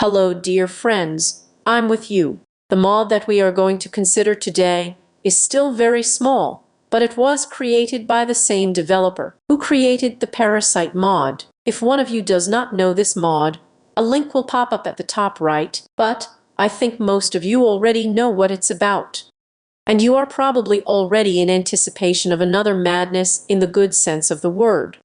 Hello, dear friends, I'm with you. The mod that we are going to consider today is still very small, but it was created by the same developer who created the Parasite mod. If one of you does not know this mod, a link will pop up at the top right, but I think most of you already know what it's about. And you are probably already in anticipation of another madness in the good sense of the word.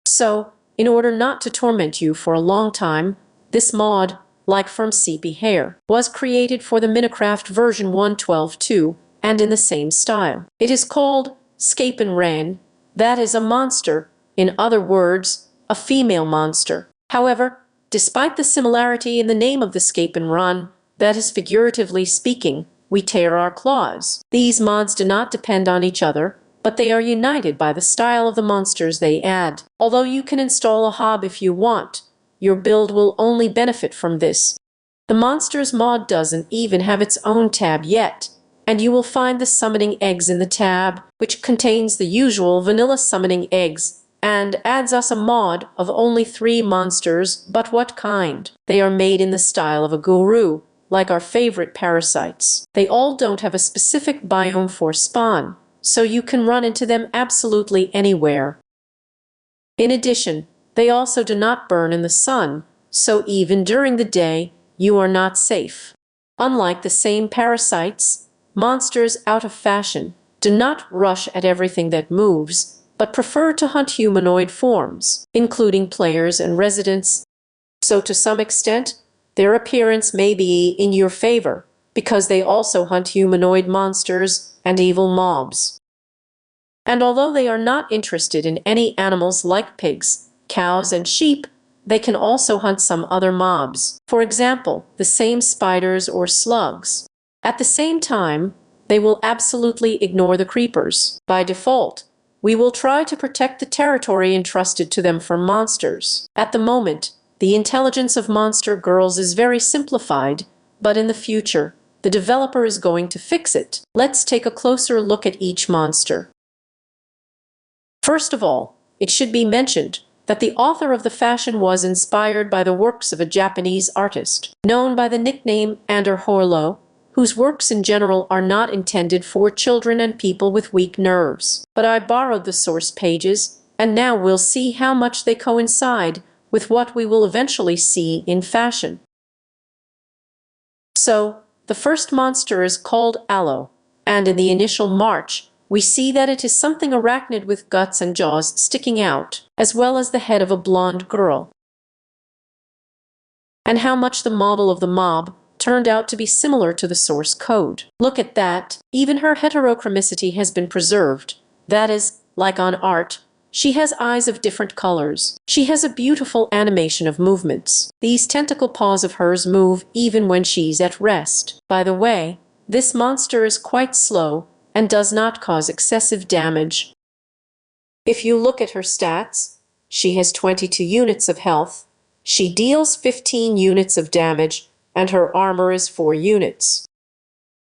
So, in order not to torment you for a long time, this mod, like from CP Hair, was created for the Minecraft version 1.12.2 and in the same style. It is called Scape and Run, that is a monster, in other words, a female monster. However, despite the similarity in the name of the Scape and Run, that is figuratively speaking, we tear our claws. These mods do not depend on each other, but they are united by the style of the monsters they add. Although you can install a hob if you want, your build will only benefit from this. The Monsters mod doesn't even have its own tab yet, and you will find the summoning eggs in the tab, which contains the usual vanilla summoning eggs, and adds us a mod of only 3 monsters, but what kind? They are made in the style of a guru, like our favorite parasites. They all don't have a specific biome for spawn, so you can run into them absolutely anywhere. In addition, they also do not burn in the sun, so even during the day, you are not safe. Unlike the same parasites, monsters out of fashion do not rush at everything that moves, but prefer to hunt humanoid forms, including players and residents. So to some extent, their appearance may be in your favor, because they also hunt humanoid monsters and evil mobs. And although they are not interested in any animals like pigs, cows, and sheep, they can also hunt some other mobs. For example, the same spiders or slugs. At the same time, they will absolutely ignore the creepers. By default, we will try to protect the territory entrusted to them from monsters. At the moment, the intelligence of monster girls is very simplified, but in the future, the developer is going to fix it. Let's take a closer look at each monster. First of all, it should be mentioned that the author of the fashion was inspired by the works of a Japanese artist, known by the nickname Ander Horlo, whose works in general are not intended for children and people with weak nerves. But I borrowed the source pages, and now we'll see how much they coincide with what we will eventually see in fashion. So, the first monster is called Aloe, and in the initial march, we see that it is something arachnid with guts and jaws sticking out, as well as the head of a blonde girl. And how much the model of the mob turned out to be similar to the source code. Look at that, even her heterochromicity has been preserved. That is, like on art, she has eyes of different colors. She has a beautiful animation of movements. These tentacle paws of hers move even when she's at rest. By the way, this monster is quite slow and does not cause excessive damage. If you look at her stats, she has 22 units of health, she deals 15 units of damage, and her armor is 4 units.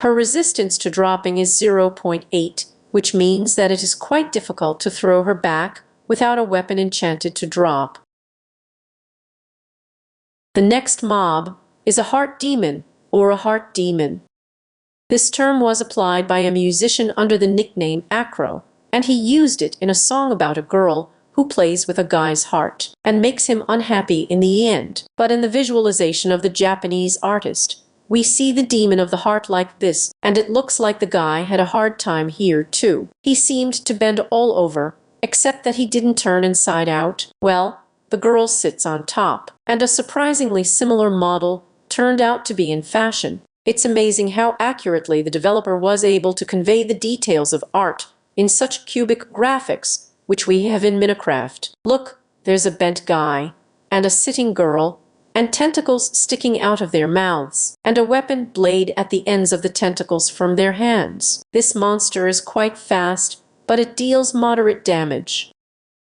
Her resistance to dropping is 0.8, which means that it is quite difficult to throw her back without a weapon enchanted to drop. The next mob is a heart demon, or a heart demon. This term was applied by a musician under the nickname Acro, and he used it in a song about a girl who plays with a guy's heart and makes him unhappy in the end. But in the visualization of the Japanese artist, we see the demon of the heart like this, and it looks like the guy had a hard time here too. He seemed to bend all over, except that he didn't turn inside out. Well, the girl sits on top, and a surprisingly similar model turned out to be in fashion. It's amazing how accurately the developer was able to convey the details of art in such cubic graphics, which we have in Minecraft. Look, there's a bent guy, and a sitting girl, and tentacles sticking out of their mouths, and a weapon blade at the ends of the tentacles from their hands. This monster is quite fast, but it deals moderate damage.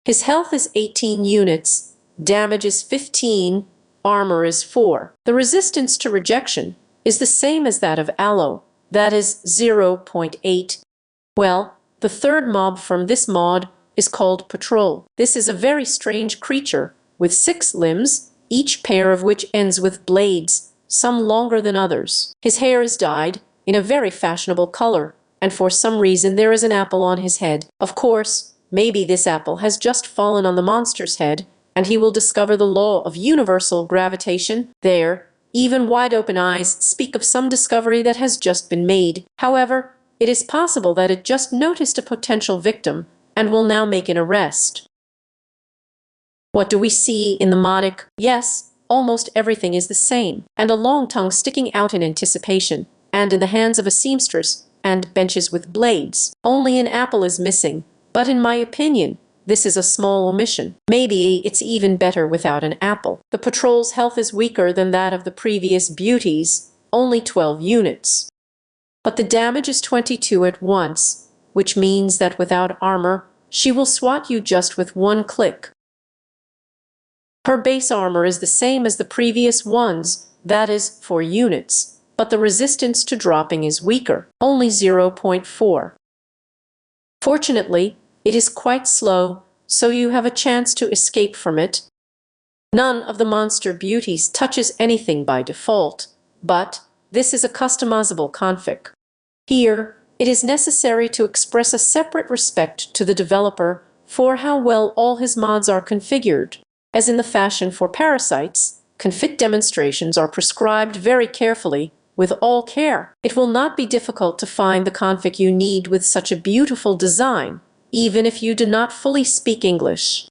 His health is 18 units, damage is 15, armor is 4. The resistance to rejection is the same as that of Aloe, that is 0.8. Well, the third mob from this mod is called Patrol. This is a very strange creature with 6 limbs each pair of which ends with blades, some longer than others. His hair is dyed in a very fashionable color, and for some reason there is an apple on his head. Of course, maybe this apple has just fallen on the monster's head, and he will discover the law of universal gravitation there. Even wide-open eyes speak of some discovery that has just been made. However, it is possible that it just noticed a potential victim and will now make an arrest. What do we see in the modic? Yes, almost everything is the same, and a long tongue sticking out in anticipation, and in the hands of a seamstress, and benches with blades. Only an apple is missing, but in my opinion, this is a small omission. Maybe it's even better without an apple. The patrol's health is weaker than that of the previous beauties, only 12 units. But the damage is 22 at once, which means that without armor, she will swat you just with one click. Her base armor is the same as the previous ones, that is, 4 units, but the resistance to dropping is weaker, only 0.4. Fortunately, it is quite slow, so you have a chance to escape from it. None of the monster beauties touches anything by default, but this is a customizable config. Here, it is necessary to express a separate respect to the developer for how well all his mods are configured. As in the fashion for parasites, config demonstrations are prescribed very carefully, with all care. It will not be difficult to find the config you need with such a beautiful design, even if you do not fully speak English.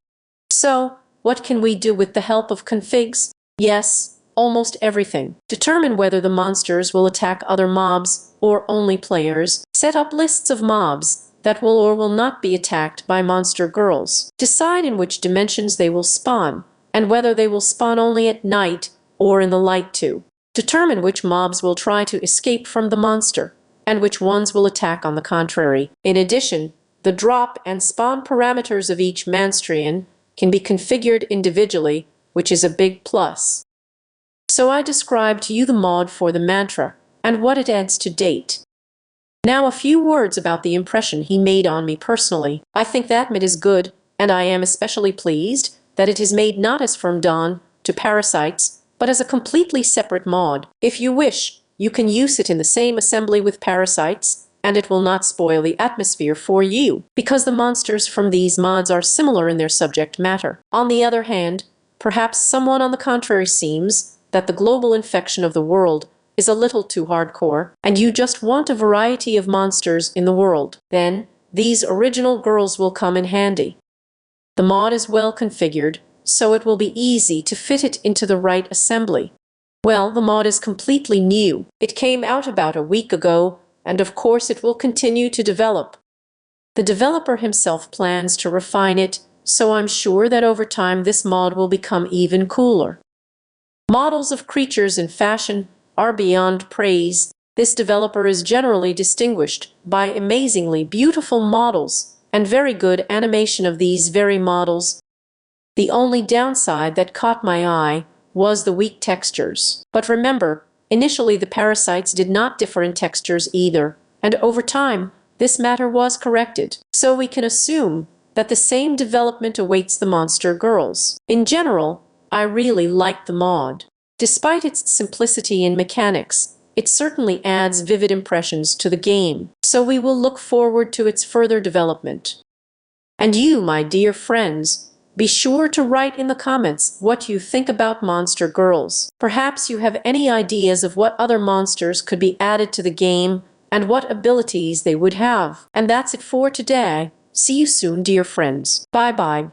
So, what can we do with the help of configs? Yes, almost everything. Determine whether the monsters will attack other mobs or only players. Set up lists of mobs that will or will not be attacked by monster girls. Decide in which dimensions they will spawn, and whether they will spawn only at night or in the light too. Determine which mobs will try to escape from the monster, and which ones will attack on the contrary. In addition, the drop and spawn parameters of each Monstrian can be configured individually, which is a big plus. So I described to you the mod for the mantra, and what it adds to date. Now a few words about the impression he made on me personally. I think that mod is good, and I am especially pleased that it is made not as from Dawn to Parasites, but as a completely separate mod. If you wish, you can use it in the same assembly with Parasites, and it will not spoil the atmosphere for you, because the monsters from these mods are similar in their subject matter. On the other hand, perhaps someone on the contrary seems that the global infection of the world is a little too hardcore, and you just want a variety of monsters in the world. Then, these original girls will come in handy. The mod is well configured, so it will be easy to fit it into the right assembly. Well, the mod is completely new. It came out about a week ago, and of course it will continue to develop. The developer himself plans to refine it, so I'm sure that over time this mod will become even cooler. Models of creatures in fashion are beyond praise. This developer is generally distinguished by amazingly beautiful models and very good animation of these very models. The only downside that caught my eye was the weak textures. But remember, initially the parasites did not differ in textures either, and over time this matter was corrected. So we can assume that the same development awaits the monster girls. In general, I really like the mod. Despite its simplicity in mechanics, it certainly adds vivid impressions to the game, so we will look forward to its further development. And you, my dear friends, be sure to write in the comments what you think about Monster Girls. Perhaps you have any ideas of what other monsters could be added to the game and what abilities they would have. And that's it for today. See you soon, dear friends. Bye-bye.